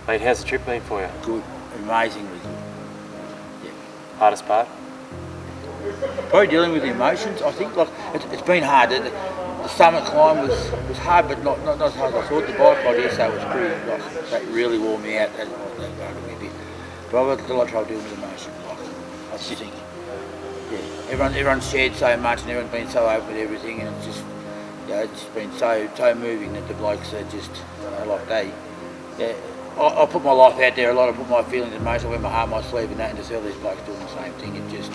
Mate, how's the trip been for you? Good, amazingly good. Yeah. Hardest part? Probably dealing with the emotions. I think like it's been hard. The summit climb was hard, but not as hard as I thought. The bike ride yesterday was pretty. Like, that really wore me out. That got me a bit. But I've got a lot of trouble dealing with emotions. Like, I just think, yeah, everyone's shared so much, and everyone's been so open with everything, and it's just, it's just been so moving that the blokes are just, like they, yeah. I put my life out there a lot. I put my feelings and emotions, I wear my heart on my sleeve and that, and to see all these blokes doing the same thing, it just,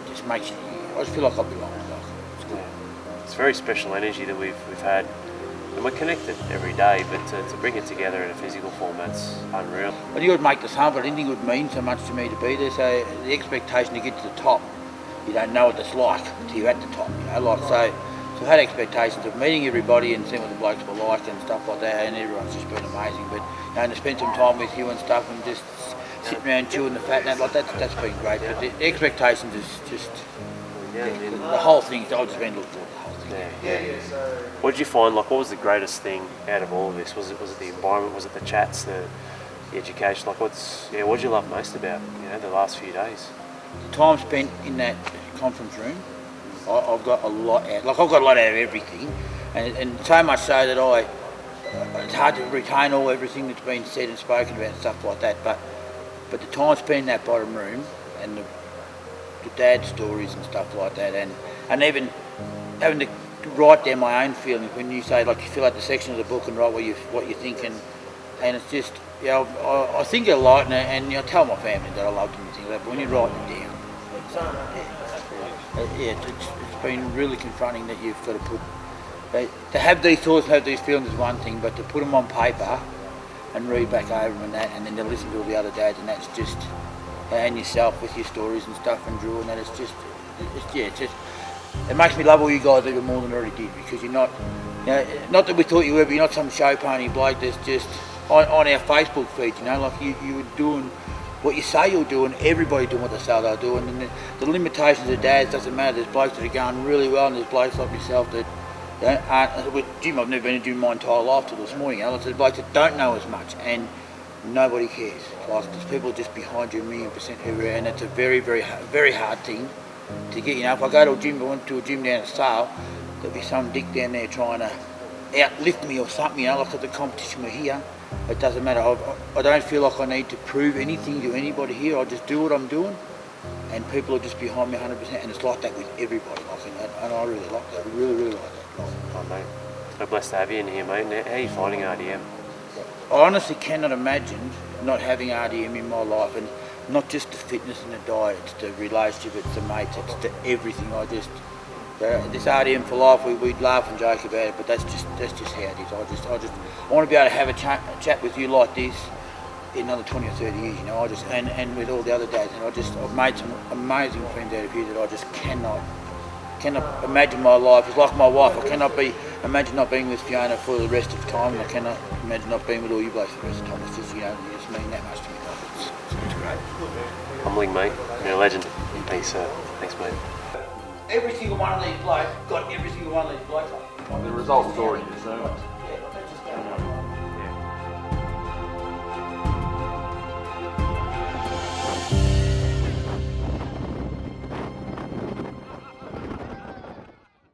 just makes you, I just feel like I belong. It's good. It's very special energy that we've had, and we're connected every day, but to bring it together in a physical form, that's unreal. Well, you would make the sum, but I didn't think it would mean so much to me to be there, so the expectation to get to the top, you don't know what it's like until you're at the top, So I had expectations of meeting everybody and seeing what the blokes were like and stuff like that, and everyone's just been amazing. But to spend some time with you and stuff and just sitting around chewing the fat and that, like that's been great. But the expectations is just the whole thing. I've just been looking forward to the whole thing. Yeah. What did you find? Like, what was the greatest thing out of all of this? Was it the environment? Was it the chats? The education? Like, what did you love most about the last few days? The time spent in that conference room. I've got a lot out. Like, I've got a lot out of everything, and so much so that it's hard to retain everything that's been said and spoken about and stuff like that. But the time spent in that bottom room and the dad stories and stuff like that, and even having to write down my own feelings when you say, like, you fill out the section of the book and write what you're thinking, and it's just I think a lot, and I tell my family that I love them and things like that. But when you write them down, it's been really confronting that you've got to put. To have these thoughts, have these feelings is one thing, but to put them on paper and read back over them and then to listen to all the other dads, and that's just, and yourself with your stories and stuff and Drew, and that it's just, it makes me love all you guys even more than I already did, because you're not, not that we thought you were, but you're not some show pony bloke that's just on our Facebook feed, like you were doing what you say you're doing, everybody doing what they say they're doing, and the limitations of dads doesn't matter. There's blokes that are going really well, and there's blokes like myself that aren't. With gym, I've never been in gym my entire life till this morning. There's blokes that don't know as much, and nobody cares. Like, there's people just behind you 1,000,000% everywhere, and it's a very, very, very hard thing to get. If I go to a gym, I went to a gym down at Sale, there'll be some dick down there trying to outlift me or something. Like at the competition we're here. It doesn't matter. I don't feel like I need to prove anything to anybody here. I just do what I'm doing, and people are just behind me 100%. And it's like that with everybody. And I really like that. I really, really like that. Oh, mate. So blessed to have you in here, mate. How are you finding RDM? I honestly cannot imagine not having RDM in my life, and not just the fitness and the diet. It's the relationship. It's the mates. It's the everything. This RDM for life, we'd laugh and joke about it, but that's just how it is. I want to be able to have a chat with you like this in another 20 or 30 years, and with all the other dads, and I've made some amazing friends out of here that I just cannot imagine my life. It's like my wife. I cannot imagine not being with Fiona for the rest of the time, and I cannot imagine not being with all you blokes for the rest of the time. It's just, you just mean that much to me. It's great. Humbling, mate. You're a legend. Thanks, mate. Every single one of these blokes got every single one of these blokes up. The result was already determined.